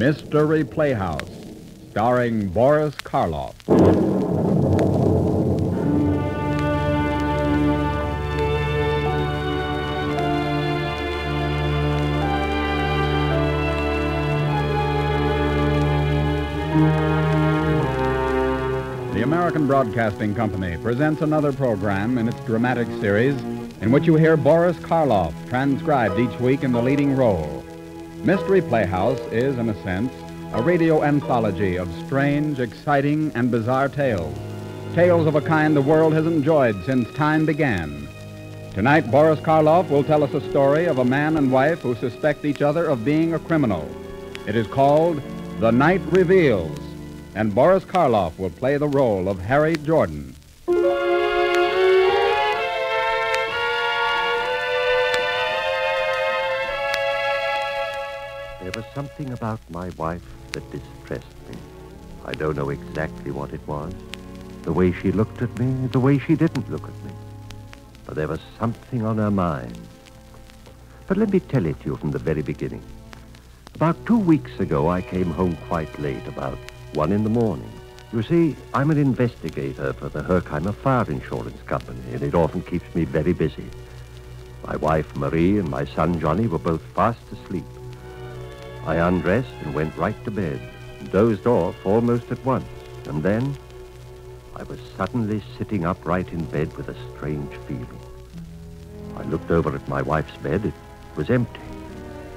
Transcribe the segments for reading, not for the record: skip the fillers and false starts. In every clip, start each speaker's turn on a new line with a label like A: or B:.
A: Mystery Playhouse, starring Boris Karloff. The American Broadcasting Company presents another program in its dramatic series in which you hear Boris Karloff transcribed each week in the leading role. Mystery Playhouse is, in a sense, a radio anthology of strange, exciting, and bizarre tales. Tales of a kind the world has enjoyed since time began. Tonight, Boris Karloff will tell us a story of a man and wife who suspect each other of being a criminal. It is called The Night Reveals, and Boris Karloff will play the role of Harry Jordan.
B: There was something about my wife that distressed me. I don't know exactly what it was. The way she looked at me, the way she didn't look at me. But there was something on her mind. But let me tell it to you from the very beginning. About 2 weeks ago, I came home quite late, about 1 in the morning. You see, I'm an investigator for the Herkheimer Fire Insurance Company, and it often keeps me very busy. My wife, Marie, and my son, Johnny, were both fast asleep. I undressed and went right to bed, dozed off almost at once, and then I was suddenly sitting upright in bed with a strange feeling. I looked over at my wife's bed. It was empty.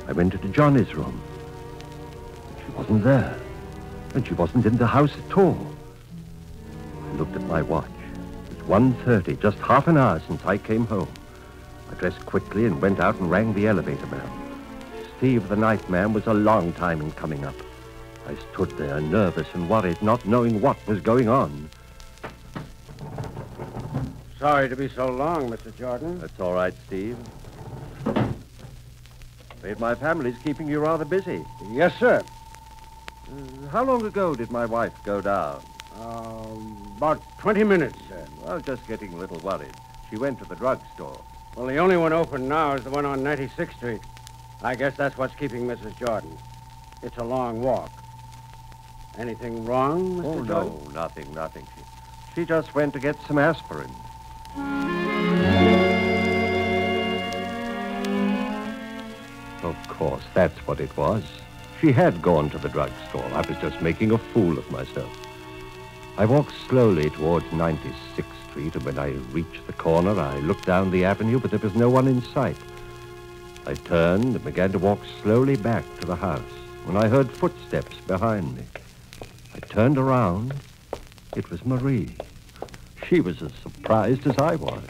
B: I went into Johnny's room. She wasn't there, and she wasn't in the house at all. I looked at my watch. It was 1:30, just half an hour since I came home. I dressed quickly and went out and rang the elevator bell. Steve, the night man, was a long time in coming up. I stood there, nervous and worried, not knowing what was going on.
C: Sorry to be so long, Mr. Jordan.
B: That's all right, Steve. Afraid my family's keeping you rather busy.
C: Yes, sir.
B: How long ago did my wife go down?
C: About 20 minutes, sir.
B: I was just getting a little worried. She went to the drugstore.
C: Well, the only one open now is the one on 96th Street. I guess that's what's keeping Mrs. Jordan. It's a long walk. Anything wrong, Mr. Jordan?
B: Oh, no, nothing. She just went to get some aspirin. Of course, that's what it was. She had gone to the drugstore. I was just making a fool of myself. I walked slowly towards 96th Street, and when I reached the corner, I looked down the avenue, but there was no one in sight. I turned and began to walk slowly back to the house when I heard footsteps behind me. I turned around. It was Marie. She was as surprised as I was.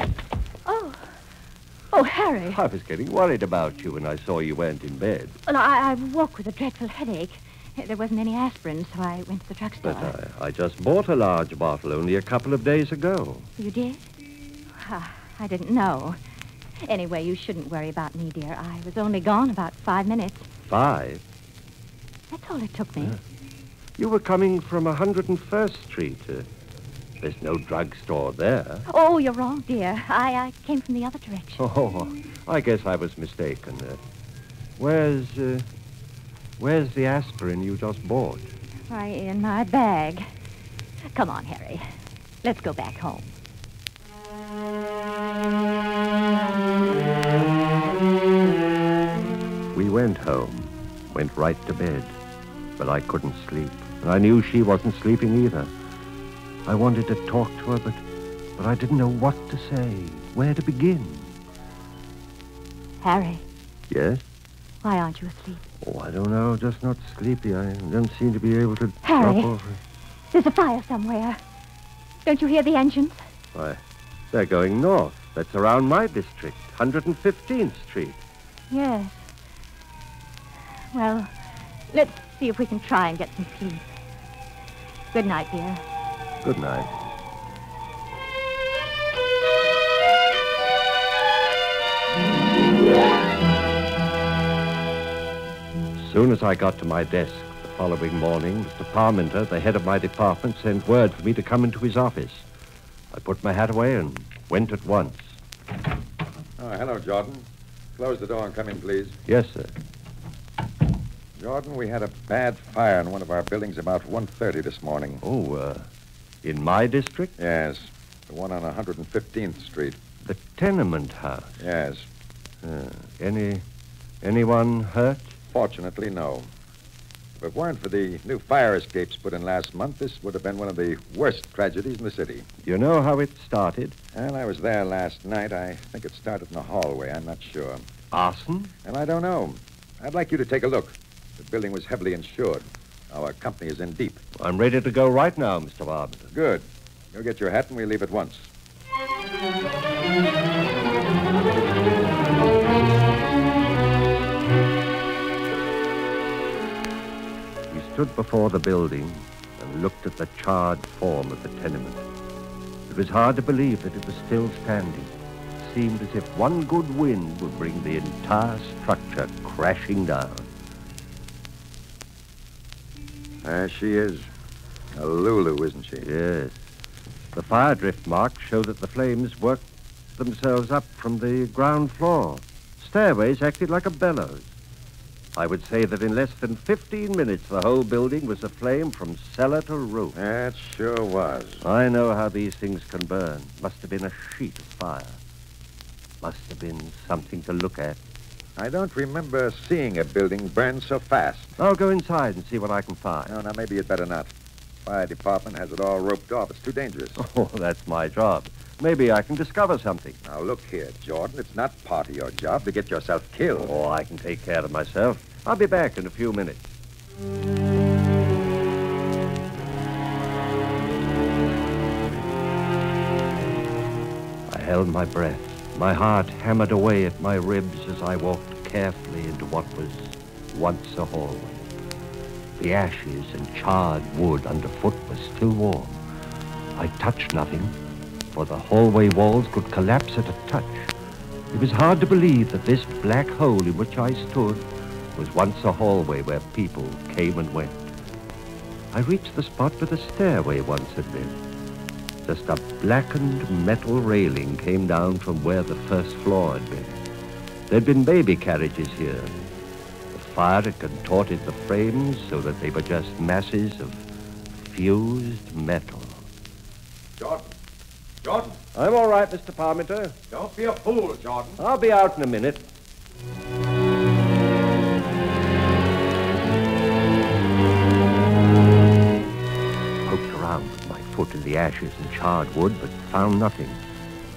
D: Oh, Harry.
B: I was getting worried about you when I saw you weren't in bed.
D: Well, I woke with a dreadful headache. There wasn't any aspirin, so I went to the drugstore.
B: But I just bought a large bottle only a couple of days ago.
D: You did? I didn't know. Anyway, you shouldn't worry about me, dear. I was only gone about 5 minutes.
B: 5?
D: That's all it took me.
B: You were coming from 101st Street. There's no drugstore there.
D: Oh, you're wrong, dear. I came from the other direction.
B: Oh, I guess I was mistaken. Where's the aspirin you just bought?
D: Why, in my bag. Come on, Harry. Let's go back home.
B: We went home, went right to bed, but I couldn't sleep, and I knew she wasn't sleeping either. I wanted to talk to her, but I didn't know what to say, where to begin.
D: Harry.
B: Yes?
D: Why aren't you asleep?
B: Oh, I don't know, just not sleepy. I don't seem to be able to
D: Harry,
B: drop off.
D: There's a fire somewhere. Don't you hear the engines?
B: Why, they're going north. That's around my district, 115th Street.
D: Yes. Well, let's see if we can try and get some sleep. Good night, dear.
B: Good night. As soon as I got to my desk the following morning, Mr. Parmenter, the head of my department, sent word for me to come into his office. I put my hat away and went at once.
E: Oh, hello, Jordan. Close the door and come in, please.
B: Yes, sir.
E: Jordan, we had a bad fire in one of our buildings about 1:30 this morning.
B: Oh, in my district?
E: Yes, the one on 115th Street.
B: The tenement house.
E: Yes.
B: Anyone hurt?
E: Fortunately, no. If it weren't for the new fire escapes put in last month, this would have been one of the worst tragedies in the city.
B: You know how it started?
E: And I was there last night. I think it started in the hallway. I'm not sure.
B: Arson?
E: And I don't know. I'd like you to take a look. The building was heavily insured. Our company is in deep.
B: I'm ready to go right now, Mr. Barber.
E: Good. You'll get your hat and we'll leave at once.
B: We stood before the building and looked at the charred form of the tenement. It was hard to believe that it was still standing. It seemed as if one good wind would bring the entire structure crashing down.
E: There she is. A Lulu, isn't she?
B: Yes. The fire drift marks show that the flames worked themselves up from the ground floor. Stairways acted like a bellows. I would say that in less than 15 minutes, the whole building was aflame from cellar to roof.
E: That sure was.
B: I know how these things can burn. Must have been a sheet of fire. Must have been something to look at.
E: I don't remember seeing a building burn so fast.
B: I'll go inside and see what I can find.
E: No, now, maybe you'd better not. Fire department has it all roped off. It's too dangerous.
B: Oh, that's my job. Maybe I can discover something.
E: Now, look here, Jordan. It's not part of your job to get yourself killed.
B: Oh, I can take care of myself. I'll be back in a few minutes. I held my breath. My heart hammered away at my ribs as I walked carefully into what was once a hallway. The ashes and charred wood underfoot was still warm. I touched nothing, for the hallway walls could collapse at a touch. It was hard to believe that this black hole in which I stood was once a hallway where people came and went. I reached the spot where the stairway once had been. Just a blackened metal railing came down from where the first floor had been. There'd been baby carriages here. The fire had contorted the frames so that they were just masses of fused metal.
E: Jordan. Jordan.
B: I'm all right, Mr. Parmenter.
E: Don't be a fool, Jordan.
B: I'll be out in a minute. Poked around with my foot in the ashes and charred wood, but found nothing.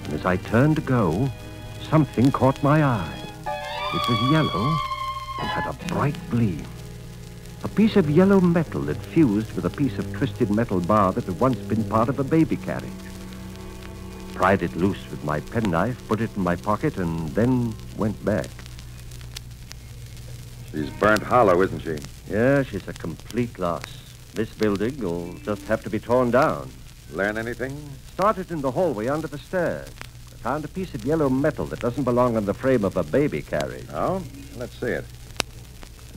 B: And as I turned to go, something caught my eye. It was yellow and had a bright gleam. A piece of yellow metal that fused with a piece of twisted metal bar that had once been part of a baby carriage. Pried it loose with my penknife, put it in my pocket, and then went back.
E: She's burnt hollow, isn't she?
B: Yeah, she's a complete loss. This building will just have to be torn down.
E: Learn anything?
B: Started in the hallway under the stairs. I found a piece of yellow metal that doesn't belong on the frame of a baby carriage.
E: Oh? Let's see it.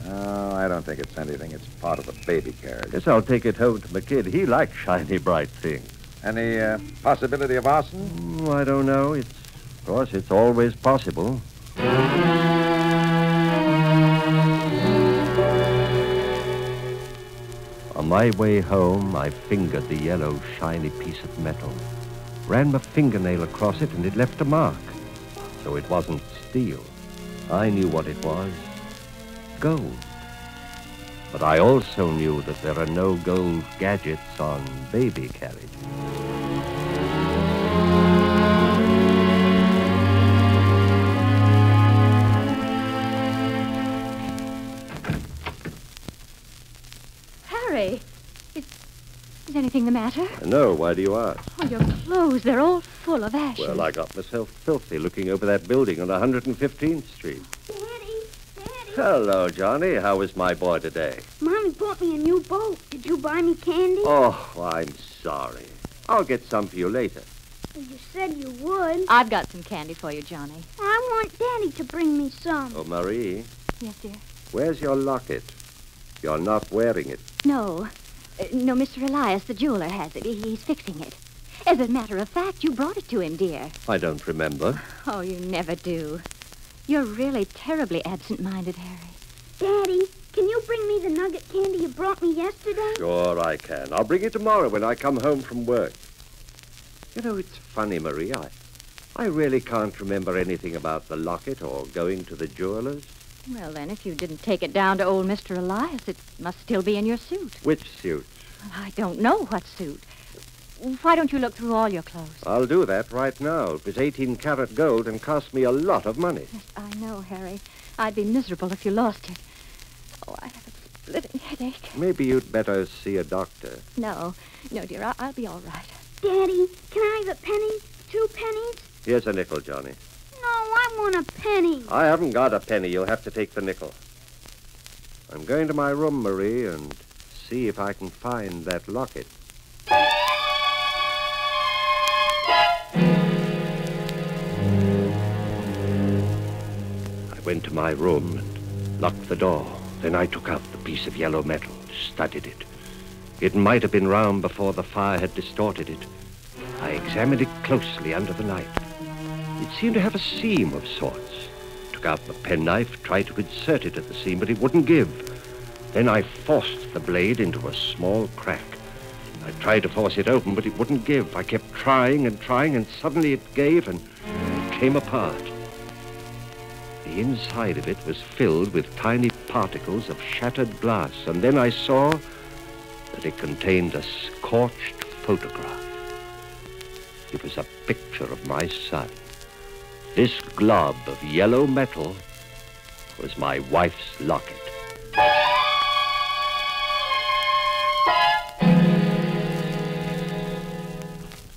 E: Oh, I don't think it's anything. It's part of a baby carriage.
B: Guess I'll take it home to my kid. He likes shiny, bright things.
E: Any possibility of arson?
B: I don't know. Of course, it's always possible. On my way home, I fingered the yellow, shiny piece of metal. Ran my fingernail across it, and it left a mark. So it wasn't steel. I knew what it was. Gold. But I also knew that there are no gold gadgets on baby carriages.
D: Harry, is anything the matter?
B: No, why do you ask?
D: Oh, your clothes, they're all full of ashes.
B: Well, I got myself filthy looking over that building on 115th Street.
F: Daddy.
B: Hello, Johnny. How was my boy today?
F: Mommy bought me a new boat. Did you buy me candy?
B: Oh, I'm sorry. I'll get some for you later.
F: Well, you said you would.
D: I've got some candy for you, Johnny.
F: I want Daddy to bring me some.
B: Oh, Marie,
D: Yes, dear?
B: where's your locket? You're not wearing it.
D: No. No, Mr. Elias, the jeweler, has it. He's fixing it. As a matter of fact, you brought it to him, dear.
B: I don't remember.
D: Oh, you never do. You're really terribly absent-minded, Harry.
F: Daddy, can you bring bring me the nugget candy you brought me yesterday?
B: Sure I can. I'll bring it tomorrow when I come home from work. You know, it's funny, Marie. I really can't remember anything about the locket or going to the jeweler's.
D: Well, then, if you didn't take it down to old Mr. Elias, it must still be in your suit.
B: Which suit?
D: Well, I don't know what suit. Why don't you look through all your clothes?
B: I'll do that right now. It was 18-karat gold and cost me a lot of money.
D: Yes, I know, Harry. I'd be miserable if you lost it. Oh, I have a splitting headache.
B: Maybe you'd better see a doctor.
D: No, dear, I'll be all right.
F: Daddy, can I have a penny? 2 pennies?
B: Here's a nickel, Johnny.
F: No, I want a penny.
B: I haven't got a penny. You'll have to take the nickel. I'm going to my room, Marie, and see if I can find that locket. I went to my room and locked the door. Then I took out the piece of yellow metal, studied it. It might have been round before the fire had distorted it. I examined it closely under the light. It seemed to have a seam of sorts. Took out the penknife, tried to insert it at the seam, but it wouldn't give. Then I forced the blade into a small crack. I tried to force it open, but it wouldn't give. I kept trying, and suddenly it gave and came apart. The inside of it was filled with tiny particles of shattered glass, and then I saw that it contained a scorched photograph. It was a picture of my son. This glob of yellow metal was my wife's locket.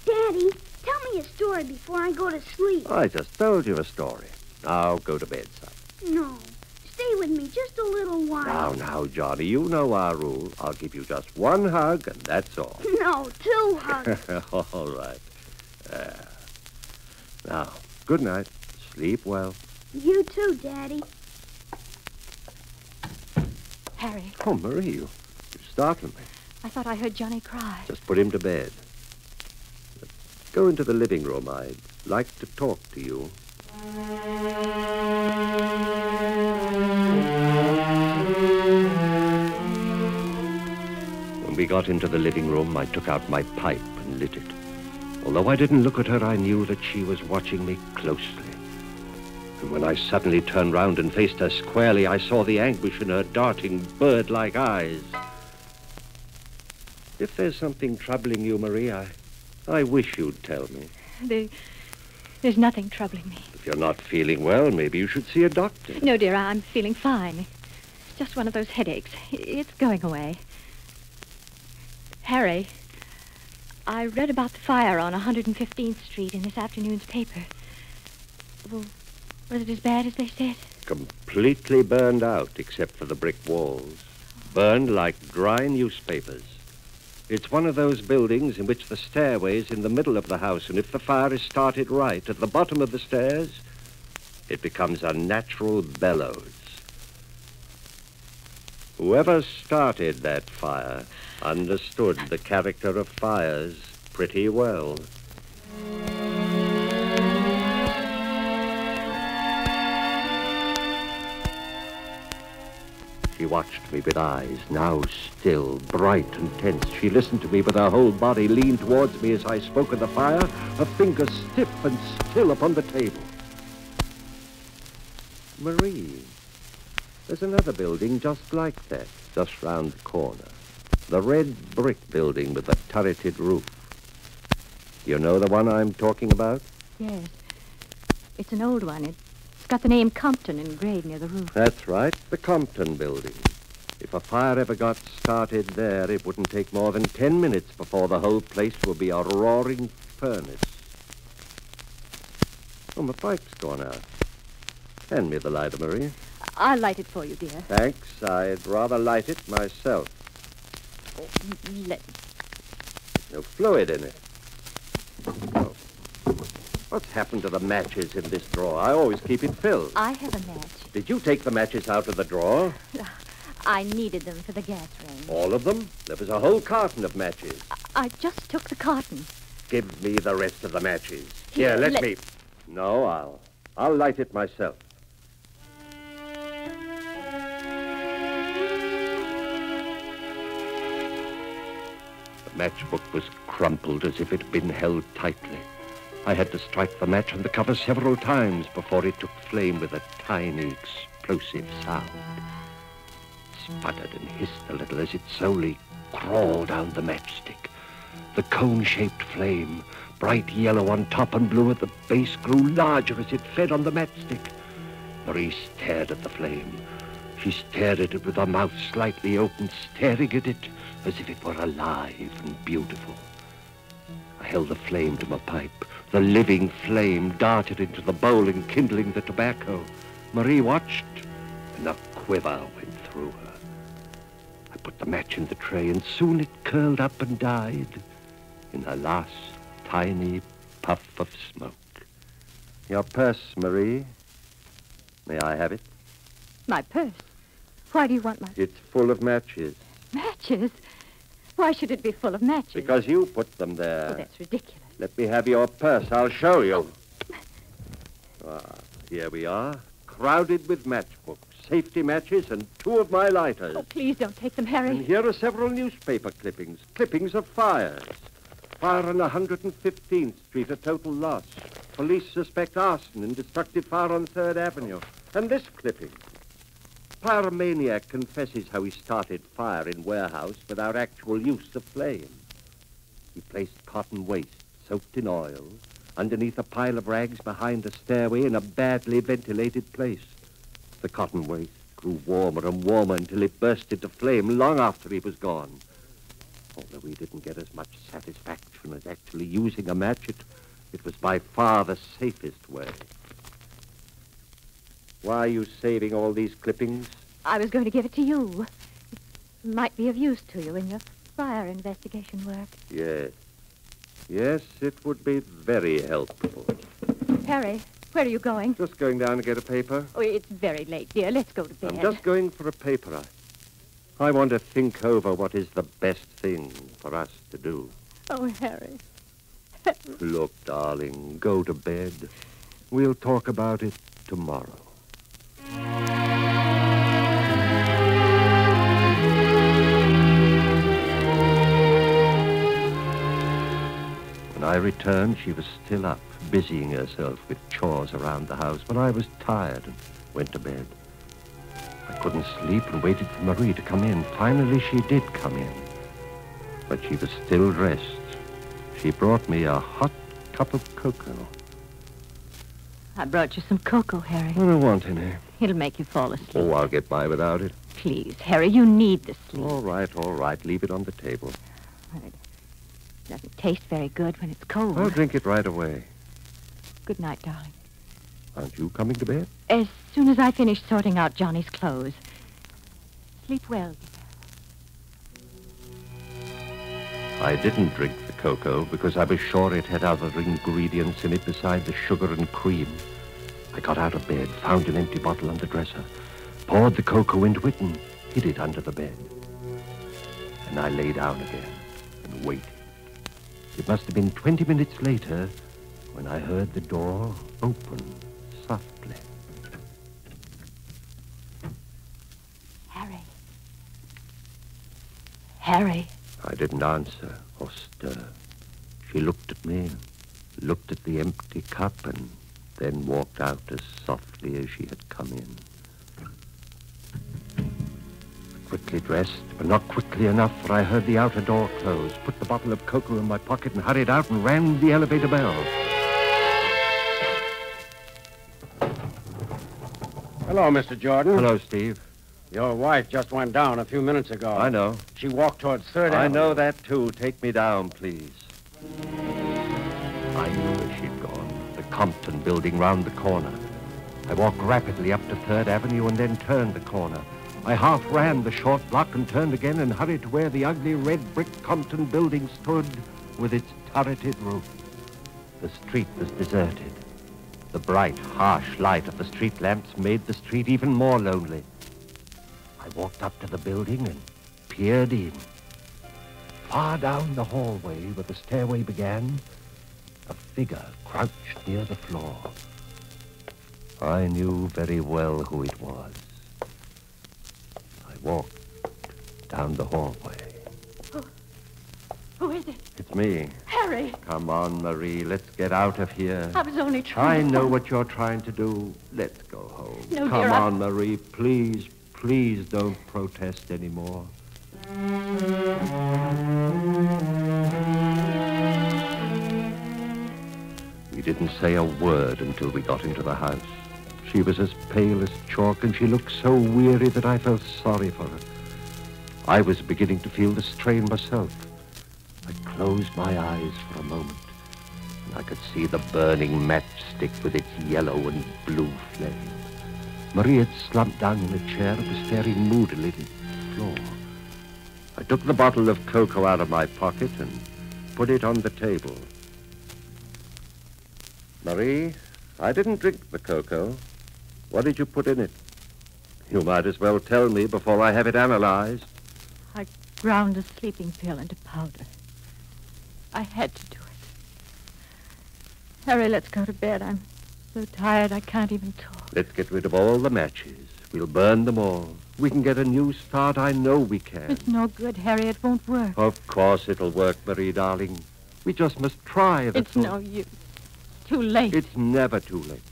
F: Daddy, tell me a story before I go to sleep.
B: I just told you a story. Now go to bed, son.
F: No, stay with me just a little while.
B: Now, Johnny, you know our rule. I'll give you just one hug, and that's all.
F: No, 2 hugs.
B: All right. Now, good night. Sleep well.
F: You too, Daddy.
D: Harry,
B: Oh, Marie, you startled me.
D: I thought I heard Johnny cry.
B: Just put him to bed. Go into the living room. I'd like to talk to you. When we got into the living room, I took out my pipe and lit it. Although I didn't look at her, I knew that she was watching me closely. And when I suddenly turned round and faced her squarely, I saw the anguish in her darting, bird-like eyes. If there's something troubling you, Marie, I wish you'd tell me.
D: There's nothing troubling me.
B: If you're not feeling well, maybe you should see a doctor.
D: No, dear, I'm feeling fine. It's just one of those headaches. It's going away. Harry, I read about the fire on 115th Street in this afternoon's paper. Well, was it as bad as they said?
B: Completely burned out, except for the brick walls. Burned like dry newspapers. It's one of those buildings in which the stairway is in the middle of the house, and if the fire is started right at the bottom of the stairs, it becomes a natural bellows. Whoever started that fire understood the character of fires pretty well. She watched me with eyes now still, bright and tense. She listened to me with her whole body, leaned towards me as I spoke of the fire, her fingers stiff and still upon the table. Marie, there's another building just like that, just round the corner. The red brick building with the turreted roof. You know the one I'm talking about?
D: Yes. It's an old one. It's got the name Compton engraved near the roof.
B: That's right, the Compton building. If a fire ever got started there, it wouldn't take more than 10 minutes before the whole place would be a roaring furnace. Oh, my pipe's gone out. Hand me the lighter, Marie.
D: I'll light it for you, dear.
B: Thanks. I'd rather light it myself.
D: Let
B: No fluid in it. Oh. What's happened to the matches in this drawer? I always keep it filled.
D: I have a match.
B: Did you take the matches out of the drawer?
D: I needed them for the gas range.
B: All of them? There was a whole carton of matches.
D: I just took the carton.
B: Give me the rest of the matches.
D: Here,
B: Let
D: let-
B: me. No, I'll light it myself. matchbook was crumpled as if it had been held tightly. I had to strike the match on the cover several times before it took flame with a tiny, explosive sound. It sputtered and hissed a little as it slowly crawled down the matchstick. The cone-shaped flame, bright yellow on top and blue at the base, grew larger as it fed on the matchstick. Marie stared at the flame. She stared at it with her mouth slightly open, staring at it as if it were alive and beautiful. I held the flame to my pipe. The living flame darted into the bowl, enkindling the tobacco. Marie watched, and a quiver went through her. I put the match in the tray, and soon it curled up and died in a last tiny puff of smoke. Your purse, Marie. May I have it?
D: My purse? Why do you want my...
B: It's full of matches.
D: Matches? Why should it be full of matches?
B: Because you put them there.
D: Oh, that's ridiculous.
B: Let me have your purse. I'll show you. Here we are, crowded with matchbooks, safety matches, and 2 of my lighters.
D: Oh, please don't take them, Harry.
B: And here are several newspaper clippings of fires. Fire on 115th Street, a total loss. Police suspect arson and destructive fire on 3rd Avenue. And this clipping. Pyromaniac confesses how he started fire in warehouse without actual use of flame. He placed cotton waste, soaked in oil, underneath a pile of rags behind a stairway in a badly ventilated place. The cotton waste grew warmer and warmer until it burst into flame long after he was gone. Although we didn't get as much satisfaction as actually using a match, it was by far the safest way. Why are you saving all these clippings?
D: I was going to give it to you. It might be of use to you in your fire investigation work.
B: Yes. Yes, it would be very helpful.
D: Harry, where are you going?
B: Just going down to get a paper.
D: Oh, it's very late, dear. Let's go to bed.
B: I'm just going for a paper. I want to think over what is the best thing for us to do.
D: Oh, Harry.
B: Look, darling, go to bed. We'll talk about it tomorrow. When I returned, she was still up, busying herself with chores around the house, but I was tired and went to bed. I couldn't sleep and waited for Marie to come in. Finally, she did come in, but she was still dressed. She brought me a hot cup of cocoa.
D: I brought you some cocoa, Harry.
B: I don't want any.
D: It'll make you fall asleep.
B: Oh, I'll get by without it.
D: Please, Harry, you need the sleep.
B: All right. Leave it on the table.
D: It doesn't taste very good when it's cold.
B: I'll drink it right away.
D: Good night, darling.
B: Aren't you coming to bed?
D: As soon as I finish sorting out Johnny's clothes. Sleep well.
B: I didn't drink the cocoa because I was sure it had other ingredients in it besides the sugar and cream. I got out of bed, found an empty bottle on the dresser, poured the cocoa into it, and hid it under the bed. And I lay down again and waited. It must have been 20 minutes later when I heard the door open softly.
D: Harry. Harry.
B: I didn't answer or stir. She looked at me, looked at the empty cup, and then walked out as softly as she had come in. I quickly dressed, but not quickly enough, for I heard the outer door close, put the bottle of cocoa in my pocket, and hurried out and rang the elevator bell.
C: Hello, Mr. Jordan.
B: Hello, Steve.
C: Your wife just went down a few minutes ago.
B: I know.
C: She walked towards 3rd Avenue.
B: I know that, too. Take me down, please. I knew where she'd gone. The Compton building round the corner. I walked rapidly up to 3rd Avenue and then turned the corner. I half ran the short block and turned again and hurried to where the ugly red brick Compton building stood with its turreted roof. The street was deserted. The bright, harsh light of the street lamps made the street even more lonely. I walked up to the building and peered in. Far down the hallway where the stairway began, a figure crouched near the floor. I knew very well who it was. I walked down the hallway.
D: Who is it?
B: It's me.
D: Harry.
B: Come on, Marie. Let's get out of here.
D: I was only trying
B: I
D: to...
B: know what you're trying to do. Let's go home.
D: No,
B: Come
D: dear,
B: on, Marie. Please, please don't protest anymore. We didn't say a word until we got into the house. She was as pale as chalk, and she looked so weary that I felt sorry for her. I was beginning to feel the strain myself. I closed my eyes for a moment, and I could see the burning matchstick with its yellow and blue flame. Marie had slumped down in a chair and was staring moodily at the floor. I took the bottle of cocoa out of my pocket and put it on the table. Marie, I didn't drink the cocoa. What did you put in it? You might as well tell me before I have it analyzed.
D: I ground a sleeping pill into powder. I had to do it. Harry, let's go to bed. I'm so tired I can't even talk.
B: Let's get rid of all the matches. We'll burn them all. We can get a new start. I know we can.
D: It's no good, Harry. It won't work.
B: Of course it'll work, Marie, darling. We just must try.
D: It's no use. Too late.
B: It's never too late.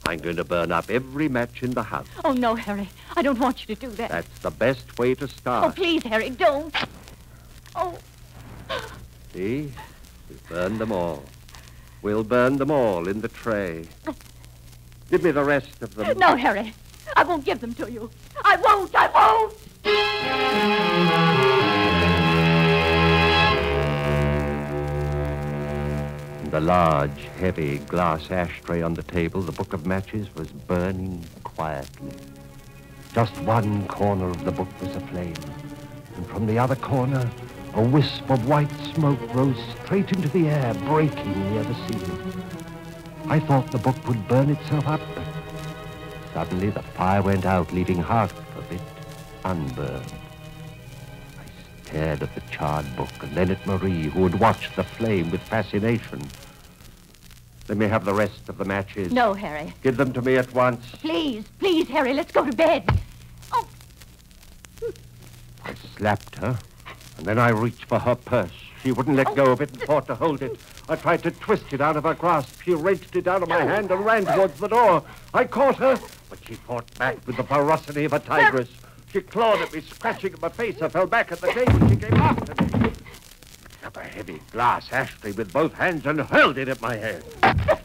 B: I'm going to burn up every match in the house.
D: Oh, no, Harry. I don't want you to do that.
B: That's the best way to
D: Oh,
B: start.
D: please, Harry, don't. Oh.
B: See? We'll burn them all. We'll burn them all in the tray. Give me the rest of them.
D: No, Harry. I won't give them to you. I won't. I won't.
B: In the large, heavy glass ashtray on the table, the book of matches was burning quietly. Just one corner of the book was aflame, and from the other corner, a wisp of white smoke rose straight into the air, breaking near the ceiling. I thought the book would burn itself up, but suddenly the fire went out, leaving half of it unburned. I stared at the charred book and then at Marie, who had watched the flame with fascination. Let me have the rest of the matches.
D: No, Harry.
B: Give them to me at once.
D: Please, please, Harry, let's go to bed. Oh.
B: I slapped her, and then I reached for her purse. She wouldn't let go of it and fought to hold it. I tried to twist it out of her grasp. She wrenched it out of my hand and ran towards the door. I caught her, but she fought back with the ferocity of a tigress. She clawed at me, scratching at my face. I fell back at the table. She came after me. I took a heavy glass ashtray with both hands and hurled it at my head. I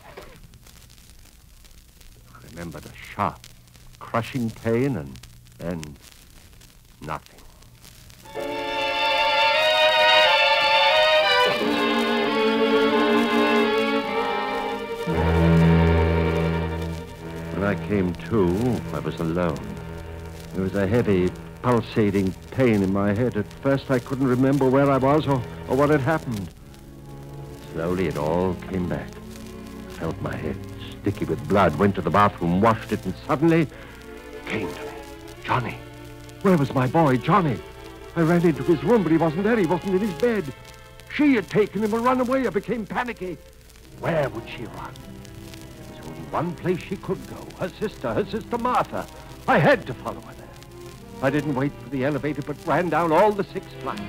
B: remembered a sharp, crushing pain and then nothing. When I came to, I was alone. There was a heavy, pulsating pain in my head. At first, I couldn't remember where I was or what had happened. Slowly, it all came back. I felt my head sticky with blood, went to the bathroom, washed it, and suddenly it came to me. Johnny. Where was my boy, Johnny? I ran into his room, but he wasn't there. He wasn't in his bed. She had taken him and run away. I became panicky. Where would she run? There was only one place she could go. Her sister Martha. I had to follow her there. I didn't wait for the elevator, but ran down all the 6 flights.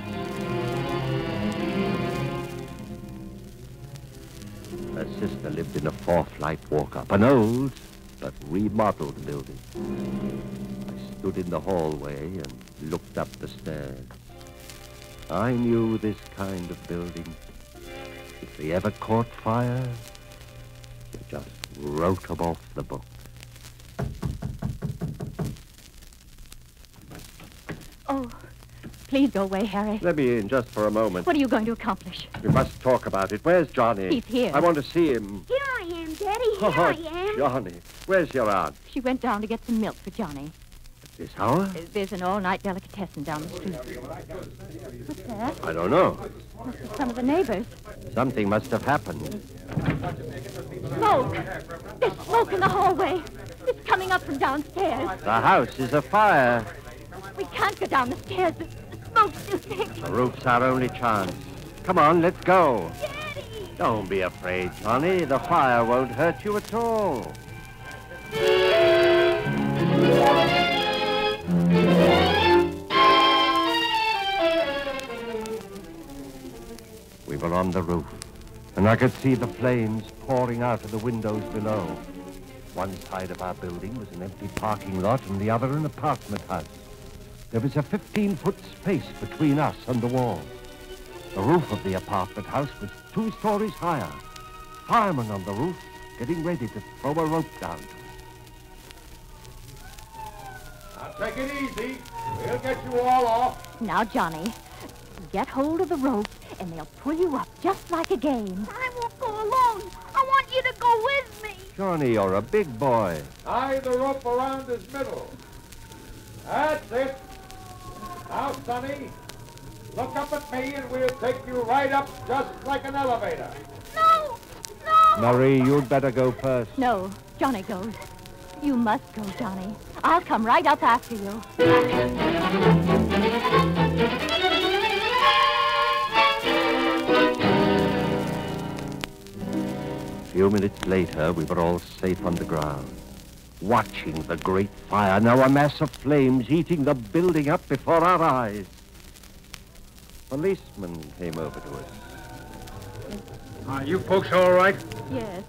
B: Her sister lived in a 4-flight walk-up, an old but remodeled building. I stood in the hallway and looked up the stairs. I knew this kind of building. If they ever caught fire, they just wrote them off the book.
D: Oh, please go away, Harry.
B: Let me in just for a moment.
D: What are you going to accomplish?
B: We must talk about it. Where's Johnny?
D: He's here.
B: I want to see him.
F: Here I am, Daddy. Here I am.
B: Johnny. Where's your aunt?
D: She went down to get some milk for Johnny.
B: This hour?
D: There's an all-night delicatessen down the street. What's that?
B: I don't know.
D: Must be some of the neighbors.
B: Something must have happened.
D: Smoke! There's smoke in the hallway. It's coming up from downstairs.
B: The house is afire.
D: We can't go down the stairs. The smoke's too thick.
B: The roof's our only chance. Come on, let's go.
F: Daddy!
B: Don't be afraid, Johnny. The fire won't hurt you at all. were on the roof, and I could see the flames pouring out of the windows below. One side of our building was an empty parking lot and the other an apartment house. There was a 15-foot space between us and the wall. The roof of the apartment house was 2 stories higher. Firemen on the roof getting ready to throw a rope down.
G: Now take it easy. We'll get you all off.
H: Now, Johnny, get hold of the rope and they'll pull you up just like a game.
F: I won't go alone. I want you to go with me.
B: Johnny, you're a big boy.
G: Tie the rope around his middle. That's it. Now, Sonny, look up at me and we'll take you right up just like an elevator.
F: No! No!
B: Marie, you'd better go first.
H: No, Johnny goes. You must go, Johnny. I'll come right up after you.
B: A few minutes later, we were all safe on the ground, watching the great fire, now a mass of flames eating the building up before our eyes. Policemen came over to us.
C: Are you folks all right?
D: Yes.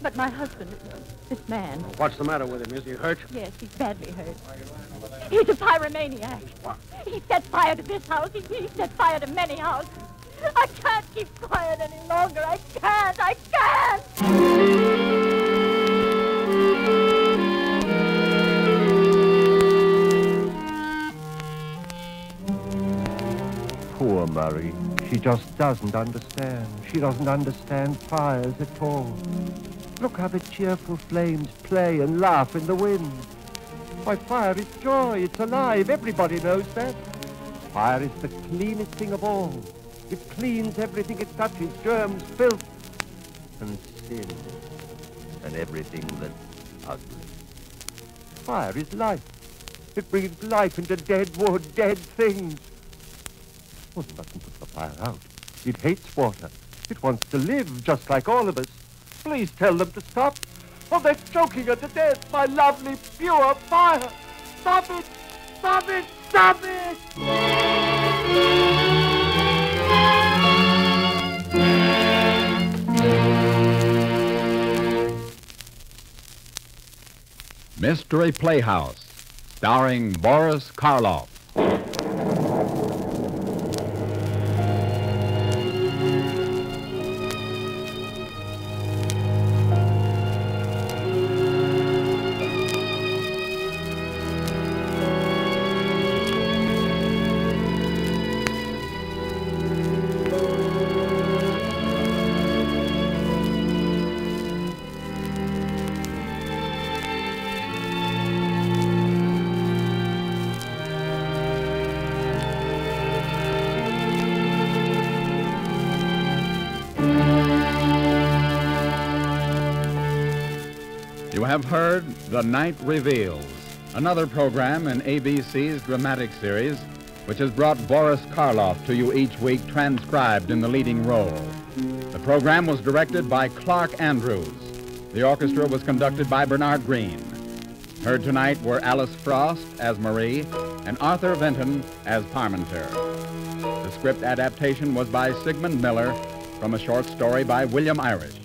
D: But my husband, this man,
C: What's the matter with him? Is he hurt?
D: yes, he's badly hurt. He's a pyromaniac. He set fire to this house. He set fire to many houses. I can't keep quiet any longer. I can't. I can't.
B: Poor Marie. She just doesn't understand. She doesn't understand fires at all. Look how the cheerful flames play and laugh in the wind. Why, fire is joy. It's alive. Everybody knows that. Fire is the cleanest thing of all. It cleans everything it touches, germs, filth, and sin, and everything that's ugly. Fire is life. It breathes life into dead wood, dead things. Well, you mustn't put the fire out. It hates water. It wants to live just like all of us. Please tell them to stop. Oh, they're choking her to death. My lovely, pure fire. Stop it! Stop it! Stop it!
A: Mystery Playhouse, starring Boris Karloff. You have heard The Night Reveals, another program in ABC's dramatic series, which has brought Boris Karloff to you each week transcribed in the leading role. The program was directed by Clark Andrews. The orchestra was conducted by Bernard Green. Heard tonight were Alice Frost as Marie and Arthur Vinton as Parmenter. The script adaptation was by Sigmund Miller from a short story by William Irish.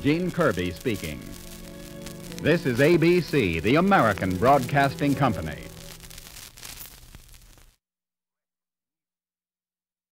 A: Gene Kirby speaking. This is ABC, the American Broadcasting Company.